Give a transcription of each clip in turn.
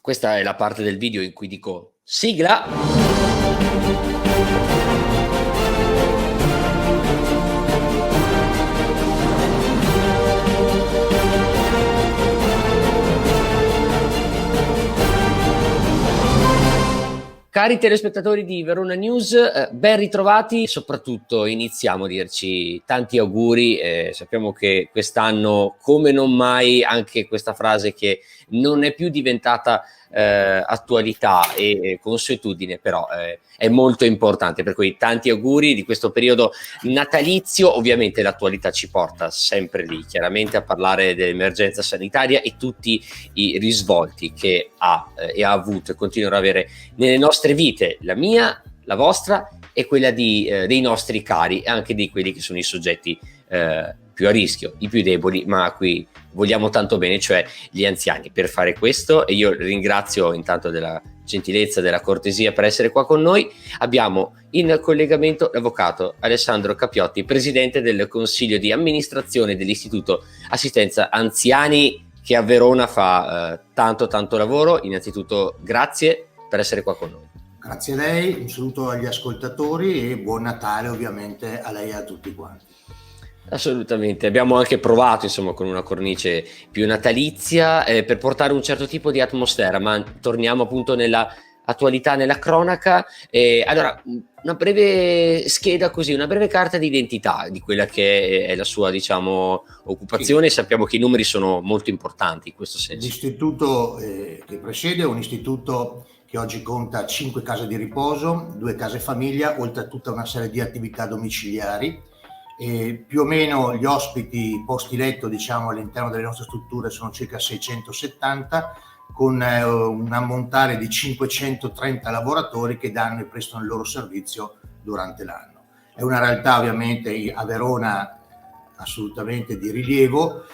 Questa è la parte del video in cui dico sigla. Cari telespettatori di Verona News, ben ritrovati, soprattutto iniziamo a dirci tanti auguri, sappiamo che quest'anno come non mai anche questa frase che non è più diventata attualità e consuetudine, però è molto importante, per cui tanti auguri di questo periodo natalizio. Ovviamente l'attualità ci porta sempre lì, chiaramente a parlare dell'emergenza sanitaria e tutti i risvolti che ha e ha avuto e continuerà ad avere nelle nostre vite, la mia, la vostra e quella dei nostri cari e anche di quelli che sono i soggetti più a rischio, i più deboli, ma a cui vogliamo tanto bene, cioè gli anziani. Per fare questo, e io ringrazio intanto della gentilezza, della cortesia per essere qua con noi, abbiamo in collegamento l'avvocato Alessandro Capiotti, presidente del consiglio di amministrazione dell'Istituto Assistenza Anziani, che a Verona fa tanto lavoro. Innanzitutto grazie per essere qua con noi. Grazie a lei, un saluto agli ascoltatori e buon Natale ovviamente a lei e a tutti quanti. Assolutamente, abbiamo anche provato insomma con una cornice più natalizia per portare un certo tipo di atmosfera, ma torniamo appunto nella attualità, nella cronaca. Allora, una breve scheda così, una breve carta di identità di quella che è la sua, diciamo, occupazione. Sì. Sappiamo che i numeri sono molto importanti in questo senso. L'istituto che presede è un istituto che oggi conta 5 case di riposo, 2 case famiglia, oltre a tutta una serie di attività domiciliari. Più o meno gli ospiti posti letto, diciamo, all'interno delle nostre strutture sono circa 670, con un ammontare di 530 lavoratori che danno e prestano il loro servizio durante l'anno. È una realtà ovviamente a Verona assolutamente di rilievo,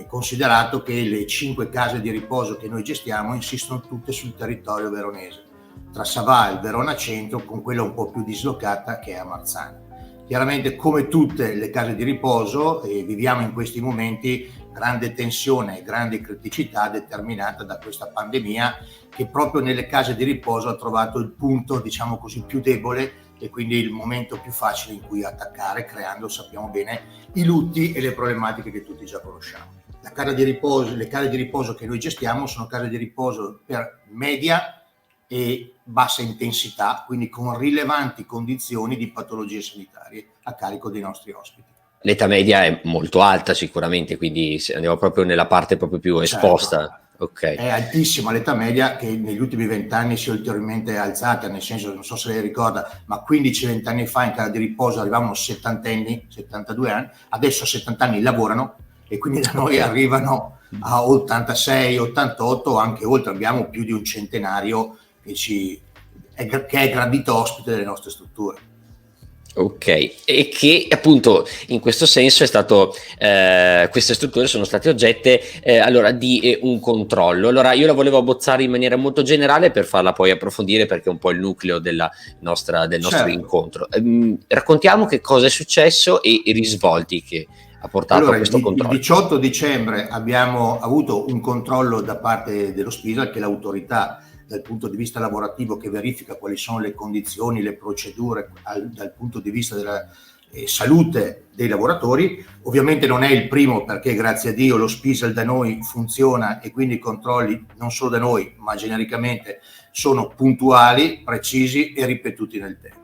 considerato che le 5 case di riposo che noi gestiamo insistono tutte sul territorio veronese, tra Saval, Verona Centro, con quella un po' più dislocata che è a Marzano. Chiaramente, come tutte le case di riposo, viviamo in questi momenti grande tensione e grande criticità determinata da questa pandemia, che proprio nelle case di riposo ha trovato il punto, diciamo così, più debole e quindi il momento più facile in cui attaccare, creando, sappiamo bene, i lutti e le problematiche che tutti già conosciamo. Le case di riposo che noi gestiamo sono case di riposo per media e bassa intensità, quindi con rilevanti condizioni di patologie sanitarie a carico dei nostri ospiti. L'età media è molto alta sicuramente, quindi andiamo proprio nella parte proprio più esposta. Certo. Okay. È altissima l'età media, che negli ultimi 20 anni si è ulteriormente alzata, nel senso, non so se lei ricorda, ma 15-20 anni fa in casa di riposo arrivavano 70enni, 72 anni, adesso a 70 anni lavorano e quindi da noi arrivano a 86, 88 o anche oltre. Abbiamo più di un centenario che è gradito ospite delle nostre strutture. Ok, e che appunto in questo senso è stato, queste strutture sono state oggette allora di un controllo. Allora io la volevo abbozzare in maniera molto generale per farla poi approfondire, perché è un po' il nucleo del nostro certo. Incontro. Raccontiamo che cosa è successo e i risvolti che ha portato a questo controllo. Il 18 dicembre abbiamo avuto un controllo da parte dello SPISAL, che è l'autorità dal punto di vista lavorativo che verifica quali sono le condizioni, le procedure dal punto di vista della salute dei lavoratori. Ovviamente non è il primo, perché grazie a Dio lo SPISAL da noi funziona e quindi i controlli non solo da noi ma genericamente sono puntuali, precisi e ripetuti nel tempo.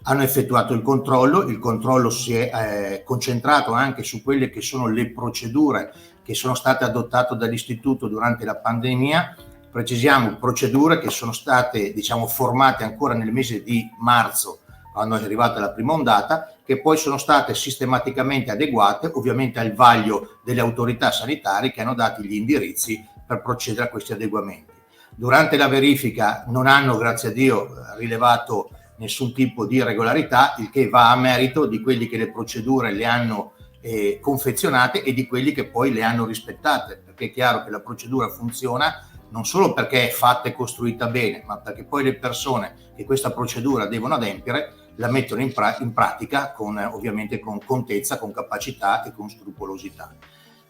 Hanno effettuato il controllo si è concentrato anche su quelle che sono le procedure che sono state adottate dall'istituto durante la pandemia. Precisiamo procedure che sono state, diciamo, formate ancora nel mese di marzo, quando è arrivata la prima ondata, che poi sono state sistematicamente adeguate ovviamente al vaglio delle autorità sanitarie, che hanno dato gli indirizzi per procedere a questi adeguamenti. Durante la verifica non hanno, grazie a Dio, rilevato nessun tipo di irregolarità, il che va a merito di quelli che le procedure le hanno confezionate e di quelli che poi le hanno rispettate, perché è chiaro che la procedura funziona non solo perché è fatta e costruita bene, ma perché poi le persone che questa procedura devono adempiere la mettono in pratica ovviamente con contezza, con capacità e con scrupolosità.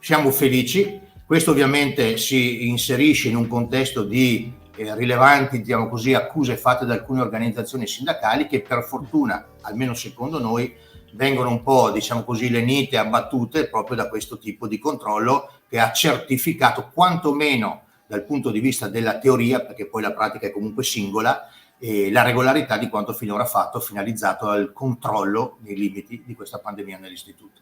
Siamo felici. Questo ovviamente si inserisce in un contesto di rilevanti, diciamo così, accuse fatte da alcune organizzazioni sindacali che per fortuna, almeno secondo noi, vengono un po', diciamo così, lenite, abbattute proprio da questo tipo di controllo che ha certificato, quantomeno dal punto di vista della teoria, perché poi la pratica è comunque singola, la regolarità di quanto finora fatto, finalizzato al controllo nei limiti di questa pandemia nell'istituto.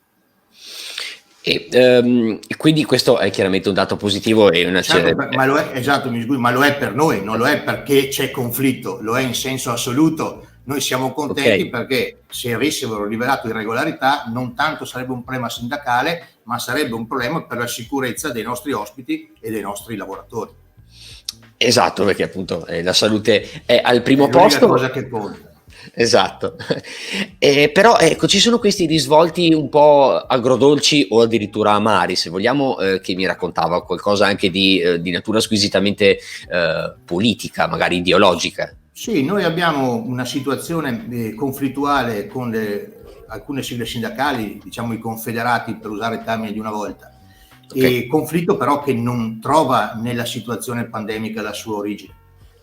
Quindi questo è chiaramente un dato positivo e una ma lo è, esatto, mi scusi, ma lo è per noi, non lo è perché c'è conflitto, lo è in senso assoluto. Noi siamo contenti perché se avessero rivelato irregolarità non tanto sarebbe un problema sindacale, ma sarebbe un problema per la sicurezza dei nostri ospiti e dei nostri lavoratori. Esatto, perché appunto la salute è al primo posto. È l'unica cosa che conta. Esatto, però ecco, ci sono questi risvolti un po' agrodolci o addirittura amari, se vogliamo, che mi raccontava qualcosa anche di natura squisitamente politica, magari ideologica. Sì, noi abbiamo una situazione conflittuale con alcune sigle sindacali, diciamo i confederati per usare il termine di una volta, e conflitto però che non trova nella situazione pandemica la sua origine,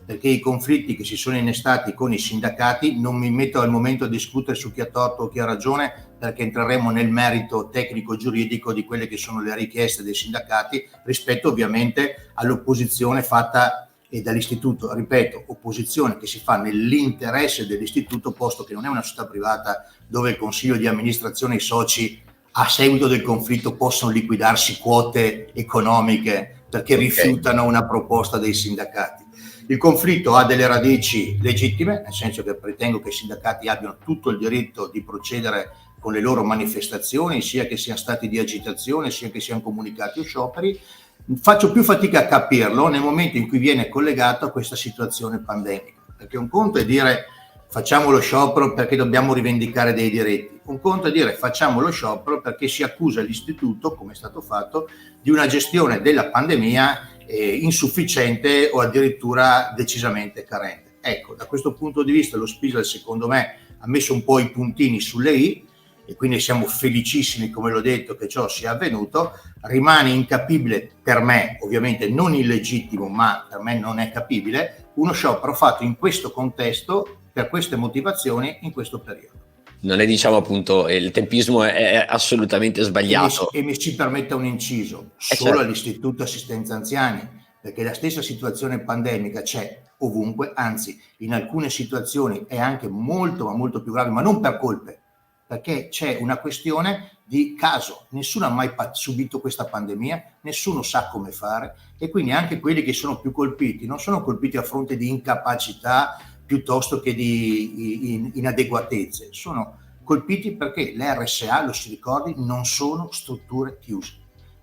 perché i conflitti che si sono innestati con i sindacati, non mi metto al momento a discutere su chi ha torto o chi ha ragione, perché entreremo nel merito tecnico-giuridico di quelle che sono le richieste dei sindacati rispetto ovviamente all'opposizione fatta e dall'istituto, ripeto, opposizione che si fa nell'interesse dell'istituto, posto che non è una società privata dove il consiglio di amministrazione e i soci a seguito del conflitto possono liquidarsi quote economiche perché rifiutano una proposta dei sindacati. Il conflitto ha delle radici legittime, nel senso che ritengo che i sindacati abbiano tutto il diritto di procedere con le loro manifestazioni, sia che siano stati di agitazione, sia che siano comunicati o scioperi. Faccio più fatica a capirlo nel momento in cui viene collegato a questa situazione pandemica, perché un conto è dire facciamo lo sciopero perché dobbiamo rivendicare dei diritti, un conto è dire facciamo lo sciopero perché si accusa l'istituto, come è stato fatto, di una gestione della pandemia insufficiente o addirittura decisamente carente. Ecco, da questo punto di vista lo Spisal secondo me ha messo un po' i puntini sulle i, e quindi siamo felicissimi, come l'ho detto, che ciò sia avvenuto. Rimane incapibile per me, ovviamente non illegittimo, ma per me non è capibile, uno sciopero fatto in questo contesto, per queste motivazioni, in questo periodo. Non è, diciamo, appunto, il tempismo è assolutamente sbagliato. E mi si permetta un inciso, solo certo. All'Istituto Assistenza Anziani, perché la stessa situazione pandemica c'è ovunque, anzi in alcune situazioni è anche molto ma molto più grave, ma non per colpe, perché c'è una questione di caso, nessuno ha mai subito questa pandemia, nessuno sa come fare, e quindi anche quelli che sono più colpiti non sono colpiti a fronte di incapacità piuttosto che di inadeguatezze, sono colpiti perché le RSA, lo si ricordi, non sono strutture chiuse,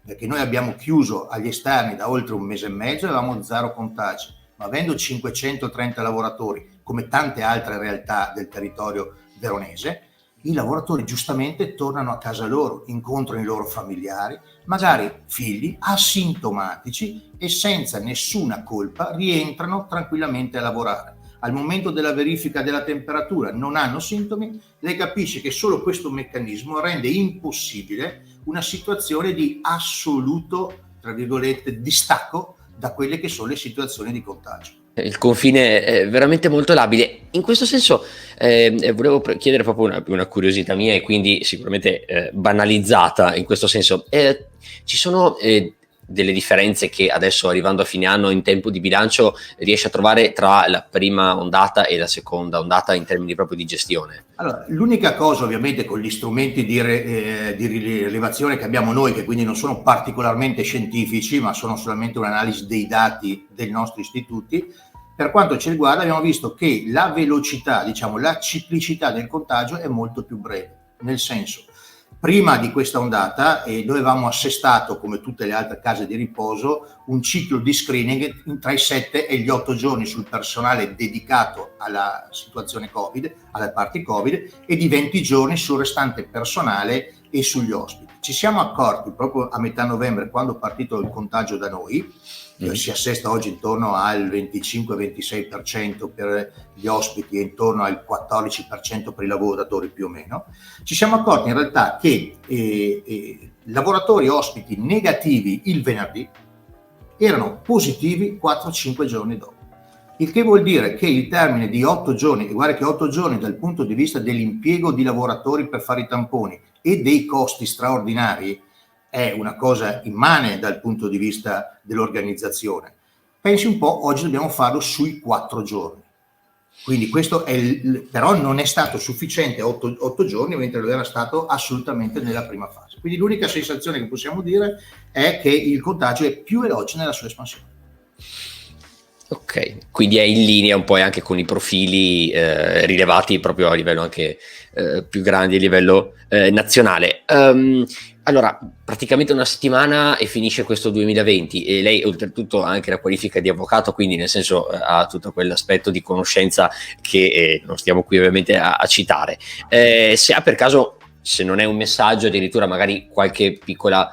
perché noi abbiamo chiuso agli esterni da oltre un mese e mezzo e avevamo 0 contagi, ma avendo 530 lavoratori, come tante altre realtà del territorio veronese, i lavoratori giustamente tornano a casa loro, incontrano i loro familiari, magari figli asintomatici, e senza nessuna colpa rientrano tranquillamente a lavorare. Al momento della verifica della temperatura non hanno sintomi, lei capisce che solo questo meccanismo rende impossibile una situazione di assoluto, tra virgolette, distacco da quelle che sono le situazioni di contagio. Il confine è veramente molto labile. In questo senso volevo chiedere proprio una curiosità mia, e quindi sicuramente banalizzata in questo senso. Ci sono delle differenze che adesso, arrivando a fine anno, in tempo di bilancio, riesce a trovare tra la prima ondata e la seconda ondata in termini proprio di gestione? Allora, l'unica cosa, ovviamente, con gli strumenti di rilevazione che abbiamo noi, che quindi non sono particolarmente scientifici, ma sono solamente un'analisi dei dati dei nostri istituti, per quanto ci riguarda abbiamo visto che la velocità, diciamo la ciclicità del contagio è molto più breve, nel senso, prima di questa ondata noi avevamo assestato, come tutte le altre case di riposo, un ciclo di screening tra i 7 e gli 8 giorni sul personale dedicato alla situazione Covid, alle parti Covid, e di 20 giorni sul restante personale e sugli ospiti. Ci siamo accorti proprio a metà novembre, quando è partito il contagio da noi, si assesta oggi intorno al 25-26% per gli ospiti e intorno al 14% per i lavoratori più o meno. Ci siamo accorti in realtà che lavoratori ospiti negativi il venerdì erano positivi 4-5 giorni dopo. Il che vuol dire che il termine di 8 giorni, e guarda che 8 giorni dal punto di vista dell'impiego di lavoratori per fare i tamponi e dei costi straordinari, è una cosa immane dal punto di vista dell'organizzazione. Pensi un po', oggi dobbiamo farlo sui 4 giorni. Quindi questo però non è stato sufficiente 8 giorni, mentre lo era stato assolutamente nella prima fase. Quindi l'unica sensazione che possiamo dire è che il contagio è più veloce nella sua espansione. Ok, quindi è in linea un po' anche con i profili rilevati proprio a livello anche più grandi, a livello nazionale. Allora, praticamente una settimana e finisce questo 2020 e lei oltretutto ha anche la qualifica di avvocato, quindi nel senso ha tutto quell'aspetto di conoscenza che non stiamo qui ovviamente a citare. Se ha per caso, se non è un messaggio, addirittura magari qualche piccola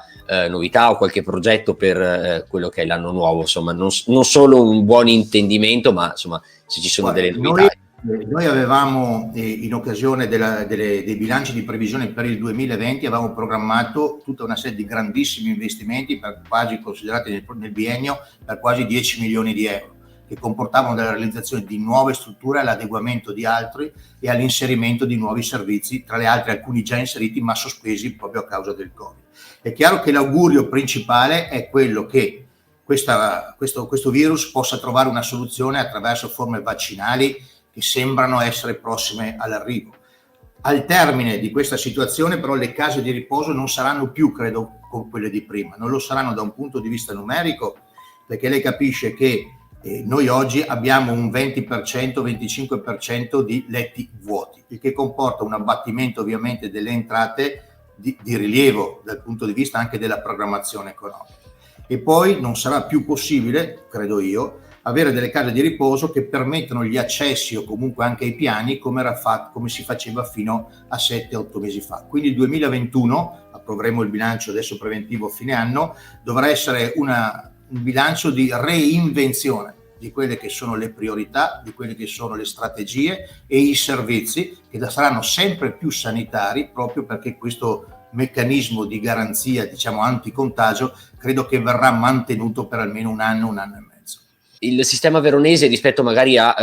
novità o qualche progetto per quello che è l'anno nuovo, insomma, non solo un buon intendimento, ma insomma, se ci sono delle novità. Noi avevamo, in occasione dei bilanci di previsione per il 2020, avevamo programmato tutta una serie di grandissimi investimenti, per quasi considerati nel biennio, per quasi 10 milioni di euro, che comportavano la realizzazione di nuove strutture, all'adeguamento di altri e all'inserimento di nuovi servizi, tra le altre alcuni già inseriti ma sospesi proprio a causa del Covid. È chiaro che l'augurio principale è quello che questo virus possa trovare una soluzione attraverso forme vaccinali che sembrano essere prossime all'arrivo. Al termine di questa situazione però le case di riposo non saranno più, credo, come quelle di prima, non lo saranno da un punto di vista numerico, perché lei capisce che noi oggi abbiamo un 20%, 25% di letti vuoti, il che comporta un abbattimento ovviamente delle entrate di rilievo dal punto di vista anche della programmazione economica. E poi non sarà più possibile, credo io, avere delle case di riposo che permettano gli accessi o comunque anche i piani come si faceva fino a 7-8 mesi fa. Quindi il 2021, approveremo il bilancio adesso preventivo a fine anno, dovrà essere un bilancio di reinvenzione di quelle che sono le priorità, di quelle che sono le strategie e i servizi che saranno sempre più sanitari, proprio perché questo meccanismo di garanzia, diciamo anticontagio, credo che verrà mantenuto per almeno un anno e mezzo. Il sistema veronese rispetto magari a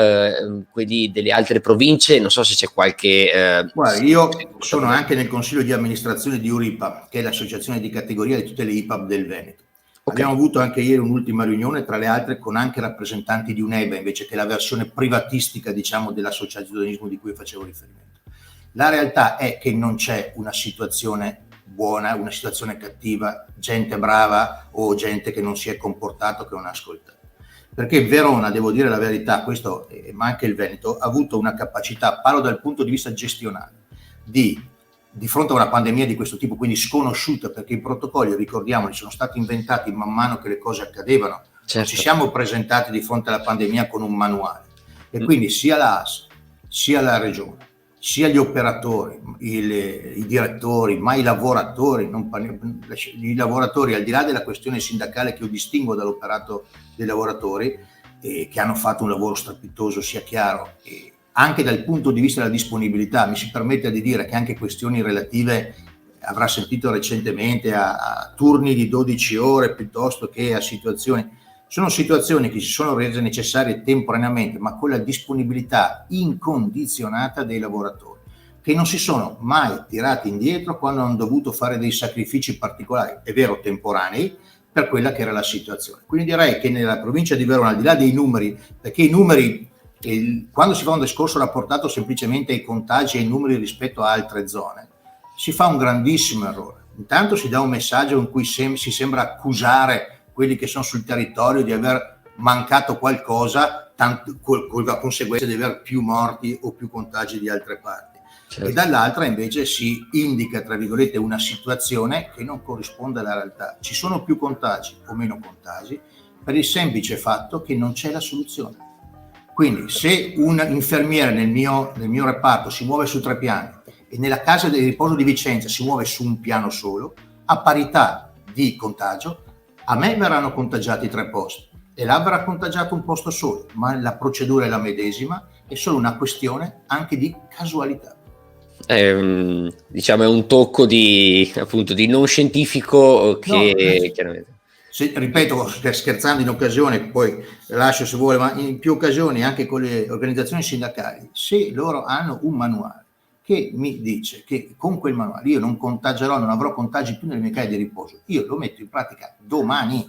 quelli delle altre province, non so se c'è qualche... Guarda, io sono anche nel consiglio di amministrazione di URIPAB, che è l'associazione di categoria di tutte le IPAB del Veneto. Okay. Abbiamo avuto anche ieri un'ultima riunione, tra le altre con anche rappresentanti di UNEBA, invece che la versione privatistica, diciamo, dell'associazionismo di cui facevo riferimento. La realtà è che non c'è una situazione buona, una situazione cattiva, gente brava o gente che non si è comportato, che non ha ascoltato. Perché Verona, devo dire la verità, questo, ma anche il Veneto, ha avuto una capacità, parlo dal punto di vista gestionale, di fronte a una pandemia di questo tipo, quindi sconosciuta, perché i protocolli, ricordiamoli, sono stati inventati man mano che le cose accadevano. Certo. Ci siamo presentati di fronte alla pandemia con un manuale. E quindi sia l'AS, sia la Regione, sia gli operatori, i direttori, ma i lavoratori, i lavoratori, al di là della questione sindacale che io distingo dall'operato dei lavoratori, che hanno fatto un lavoro strepitoso, sia chiaro, e anche dal punto di vista della disponibilità, mi si permette di dire che anche questioni relative, avrà sentito recentemente, a turni di 12 ore piuttosto che a sono situazioni che si sono rese necessarie temporaneamente, ma con la disponibilità incondizionata dei lavoratori, che non si sono mai tirati indietro quando hanno dovuto fare dei sacrifici particolari, è vero temporanei, per quella che era la situazione. Quindi direi che nella provincia di Verona, al di là dei numeri, perché i numeri, quando si fa un discorso rapportato semplicemente ai contagi e ai numeri rispetto a altre zone, si fa un grandissimo errore. Intanto si dà un messaggio in cui si sembra accusare quelli che sono sul territorio di aver mancato qualcosa, con la conseguenza di aver più morti o più contagi di altre parti. Certo. E dall'altra invece si indica, tra virgolette, una situazione che non corrisponde alla realtà. Ci sono più contagi o meno contagi per il semplice fatto che non c'è la soluzione. Quindi se un infermiere nel mio reparto si muove su 3 piani e nella casa di riposo di Vicenza si muove su un piano solo, a parità di contagio, a me verranno contagiati 3 posti e là verrà contagiato un posto solo, ma la procedura è la medesima, è solo una questione anche di casualità. Diciamo è un tocco di non scientifico che chiaramente... ripeto, scherzando in occasione, poi lascio se vuole, ma in più occasioni anche con le organizzazioni sindacali, se loro hanno un manuale che mi dice che con quel manuale io non contagierò, non avrò contagi più nelle mie case di riposo, io lo metto in pratica domani,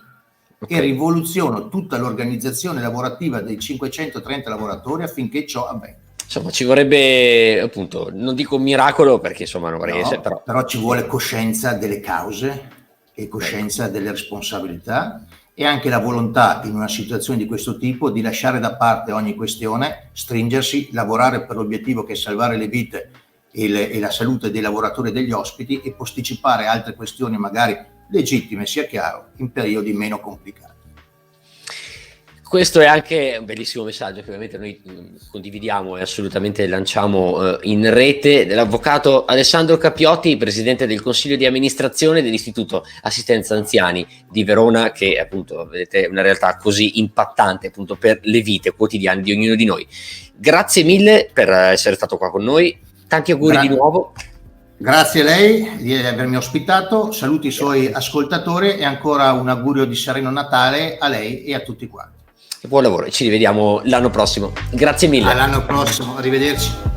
e rivoluziono tutta l'organizzazione lavorativa dei 530 lavoratori affinché ciò avvenga. Insomma, ci vorrebbe, appunto, non dico un miracolo perché insomma non vorrei essere, però ci vuole coscienza delle cause e coscienza delle responsabilità, e anche la volontà in una situazione di questo tipo di lasciare da parte ogni questione, stringersi, lavorare per l'obiettivo che è salvare le vite e la salute dei lavoratori e degli ospiti, e posticipare altre questioni magari legittime, sia chiaro, in periodi meno complicati. Questo è anche un bellissimo messaggio che ovviamente noi condividiamo e assolutamente lanciamo in rete, dell'avvocato Alessandro Capiotti, presidente del consiglio di amministrazione dell'Istituto Assistenza Anziani di Verona, che appunto vedete è una realtà così impattante appunto per le vite quotidiane di ognuno di noi. Grazie mille per essere stato qua con noi, tanti auguri di nuovo. Grazie a lei di avermi ospitato, saluti i suoi ascoltatori e ancora un augurio di sereno Natale a lei e a tutti quanti. Buon lavoro e ci rivediamo l'anno prossimo. Grazie mille. All'anno prossimo, arrivederci.